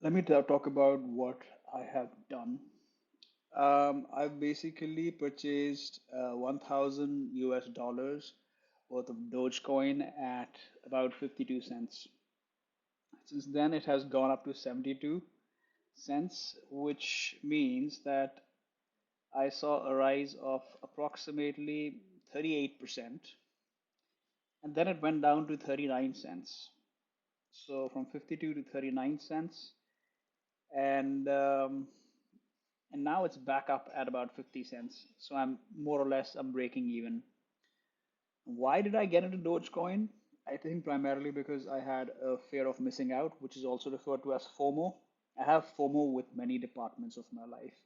Let me talk about what I have done. I've basically purchased 1,000 US dollars worth of Dogecoin at about 52 cents. Since then, it has gone up to 72 cents, which means that I saw a rise of approximately 38%, and then it went down to 39 cents. So from 52 to 39 cents, and now it's back up at about 50 cents. So I'm more or less I'm breaking even. Why did I get into Dogecoin? I think primarily because I had a fear of missing out, which is also referred to as FOMO. I have FOMO with many departments of my life.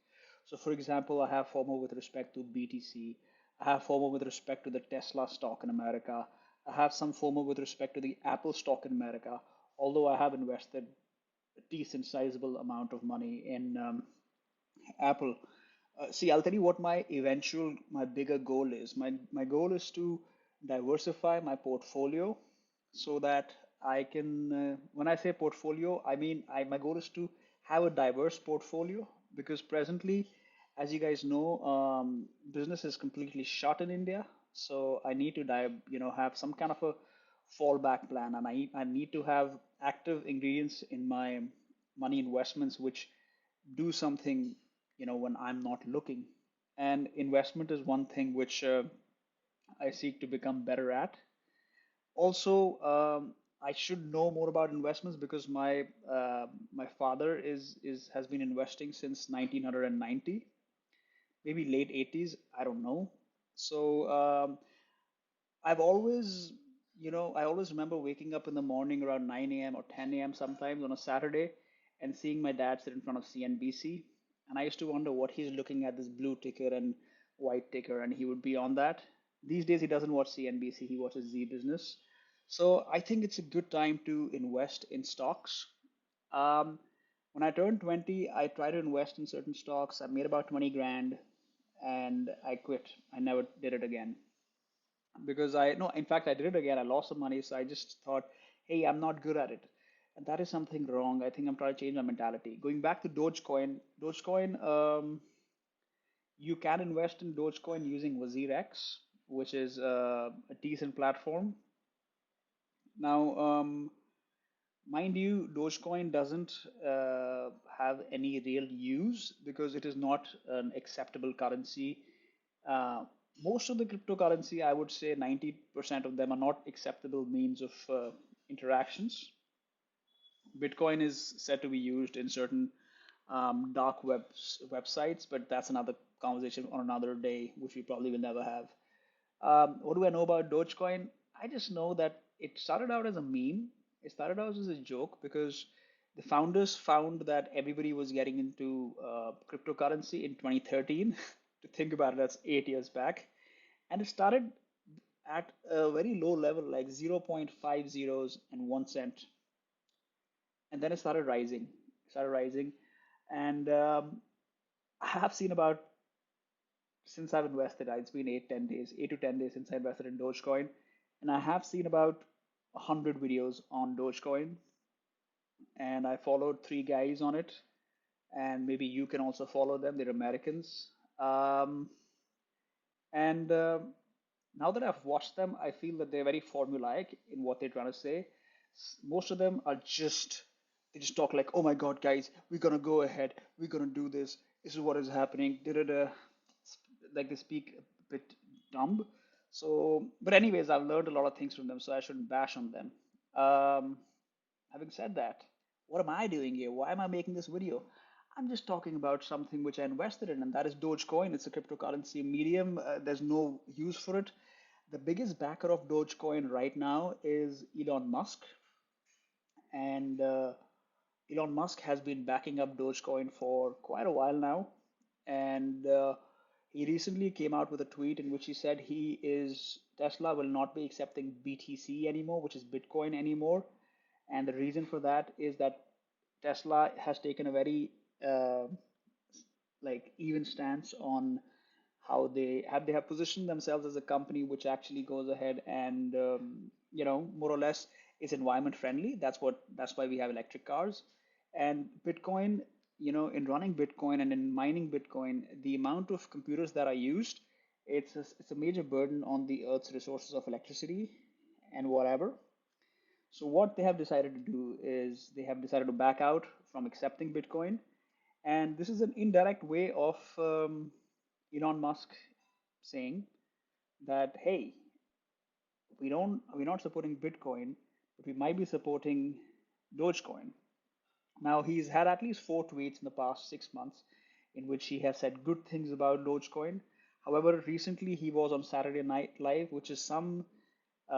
So, for example, I have FOMO with respect to BTC. I have FOMO with respect to the Tesla stock in America. I have some FOMO with respect to the Apple stock in America, although I have invested a decent sizable amount of money in Apple. See, I'll tell you what my bigger goal is. My goal is to diversify my portfolio so that I can, when I say portfolio, I mean my goal is to have a diverse portfolio because presently, as you guys know, business is completely shut in India. So I need to have some kind of a fallback plan, and I need to have active ingredients in my money investments which do something, when I'm not looking. And investment is one thing which I seek to become better at. Also, I should know more about investments because my father is has been investing since 1990, maybe late 80s. I don't know. So I've always, I always remember waking up in the morning around 9 a.m. or 10 a.m. sometimes on a Saturday and seeing my dad sit in front of CNBC. And I used to wonder what he's looking at, this blue ticker and white ticker, and he would be on that. These days, he doesn't watch CNBC, he watches Z Business. So I think it's a good time to invest in stocks. Um, when I turned 20, I tried to invest in certain stocks. I made about 20 grand and I quit. I never did it again because I no, in fact, I did it again. I lost some money, so I just thought, hey, I'm not good at it, and that is something wrong. I think I'm trying to change my mentality. Going back to Dogecoin, you can invest in Dogecoin using WazirX, which is a decent platform. Now, mind you, Dogecoin doesn't have any real use because it is not an acceptable currency. Uh, Most of the cryptocurrency, I would say 90% of them are not acceptable means of interactions. Bitcoin is said to be used in certain dark websites, but that's another conversation on another day, which we probably will never have. What do I know about Dogecoin? I just know that it started out as a meme. It started out as a joke because the founders found that everybody was getting into cryptocurrency in 2013. To think about it, that's 8 years back. And it started at a very low level, like 0.5 zeros and 1 cent. And then it started rising. And I have seen about since I've invested, it's been 8 to 10 days, 8 to 10 days since I invested in Dogecoin, and I have seen about 100 videos on Dogecoin, and I followed three guys on it, and maybe you can also follow them. They're Americans, and now that I've watched them, I feel that they're very formulaic in what they're trying to say. Most of them are just they just talk like, "Oh my God, guys, we're gonna go ahead, we're gonna do this. This is what is happening." Da-da-da. Like they speak a bit dumb. So, but anyways, I've learned a lot of things from them, so I shouldn't bash on them. Um, Having said that, what am I doing here? Why am I making this video? I'm just talking about something which I invested in, and that is Dogecoin. It's a cryptocurrency medium. There's no use for it. The biggest backer of Dogecoin right now is Elon Musk, and Elon Musk has been backing up Dogecoin for quite a while now, and he recently came out with a tweet in which he said Tesla will not be accepting BTC anymore, which is Bitcoin anymore, and the reason for that is that Tesla has taken a very even stance on how they have positioned themselves as a company which actually goes ahead and more or less is environment friendly. That's why we have electric cars, And Bitcoin, in running Bitcoin and in mining Bitcoin, the amount of computers that are used, it's a major burden on the Earth's resources of electricity and whatever. So what they have decided to do is they have decided to back out from accepting Bitcoin, and this is an indirect way of Elon Musk saying that, hey, we're not supporting Bitcoin, but we might be supporting Dogecoin. Now, he's had at least four tweets in the past 6 months in which he has said good things about Dogecoin. However, recently he was on Saturday Night Live, which is some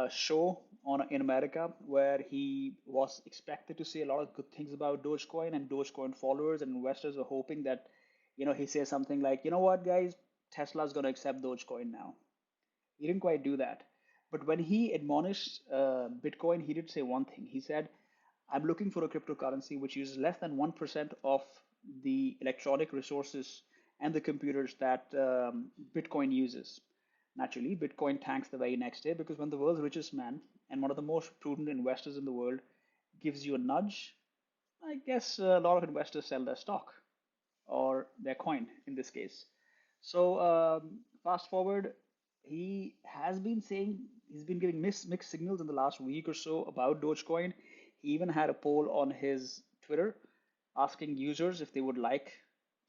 show in America where he was expected to say a lot of good things about Dogecoin, and Dogecoin followers and investors were hoping that, he says something like, you know what, guys, Tesla's going to accept Dogecoin now. He didn't quite do that. But when he admonished Bitcoin, he did say one thing. He said, I'm looking for a cryptocurrency which uses less than 1% of the electronic resources and the computers that Bitcoin uses. Naturally, Bitcoin tanks the very next day because when the world's richest man and one of the most prudent investors in the world gives you a nudge, I guess a lot of investors sell their stock or their coin in this case. So fast forward, he's been giving mixed signals in the last week or so about Dogecoin. He even had a poll on his Twitter asking users if they would like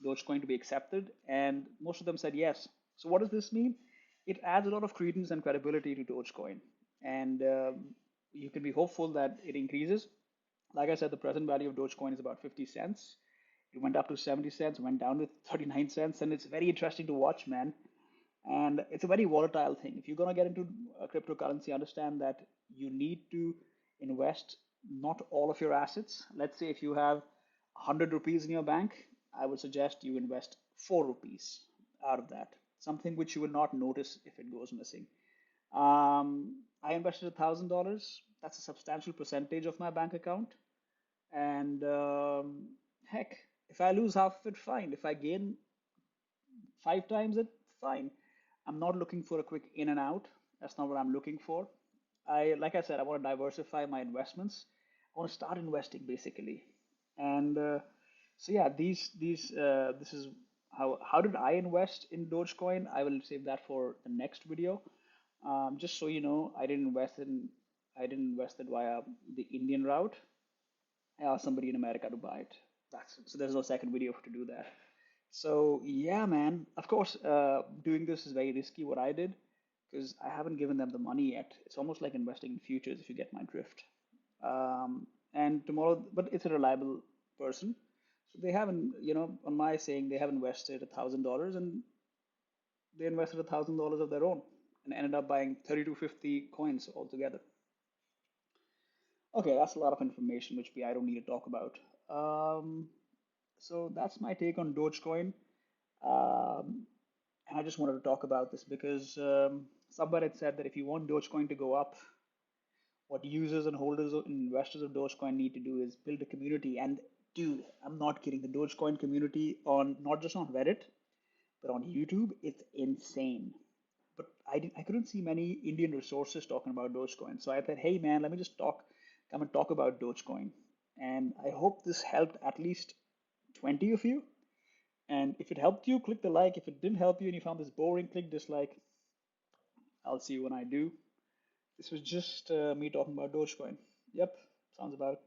Dogecoin to be accepted, and most of them said yes. So what does this mean? It adds a lot of credence and credibility to Dogecoin, and you can be hopeful that it increases. Like I said, the present value of Dogecoin is about 50 cents. It went up to 70 cents, went down to 39 cents, and it's very interesting to watch, man. And it's a very volatile thing. If you're going to get into a cryptocurrency, understand that you need to invest not all of your assets. Let's say if you have 100 rupees in your bank, I would suggest you invest 4 rupees out of that, something which you will not notice if it goes missing. I invested $1,000. That's a substantial percentage of my bank account. And heck, if I lose half of it, fine. If I gain 5 times it, fine. I'm not looking for a quick in and out. That's not what I'm looking for. Like I said, I want to diversify my investments. I want to start investing basically. And so yeah, this is how did I invest in Dogecoin? I will save that for the next video. Just so you know, I didn't invest it via the Indian route. I asked somebody in America to buy it. That's so there's no second video to do that. So yeah, man. Of course, doing this is very risky. What I did because I haven't given them the money yet. It's almost like investing in futures, if you get my drift. And tomorrow, but it's a reliable person, so they haven't, on my saying, they have invested $1,000 and they invested $1,000 of their own and ended up buying 30 to 50 coins altogether. Okay, that's a lot of information which I don't need to talk about. So that's my take on Dogecoin. And I just wanted to talk about this because somebody had said that if you want Dogecoin to go up, what users and holders and investors of Dogecoin need to do is build a community. And dude, I'm not kidding. The Dogecoin community on not just on Reddit, but on YouTube, it's insane. But I couldn't see many Indian resources talking about Dogecoin. So I thought, hey man, let me just come and talk about Dogecoin. And I hope this helped at least 20 of you. And if it helped you, click the like. If it didn't help you and you found this boring, click dislike. I'll see you when I do. This was just me talking about Dogecoin. Yep, sounds about it.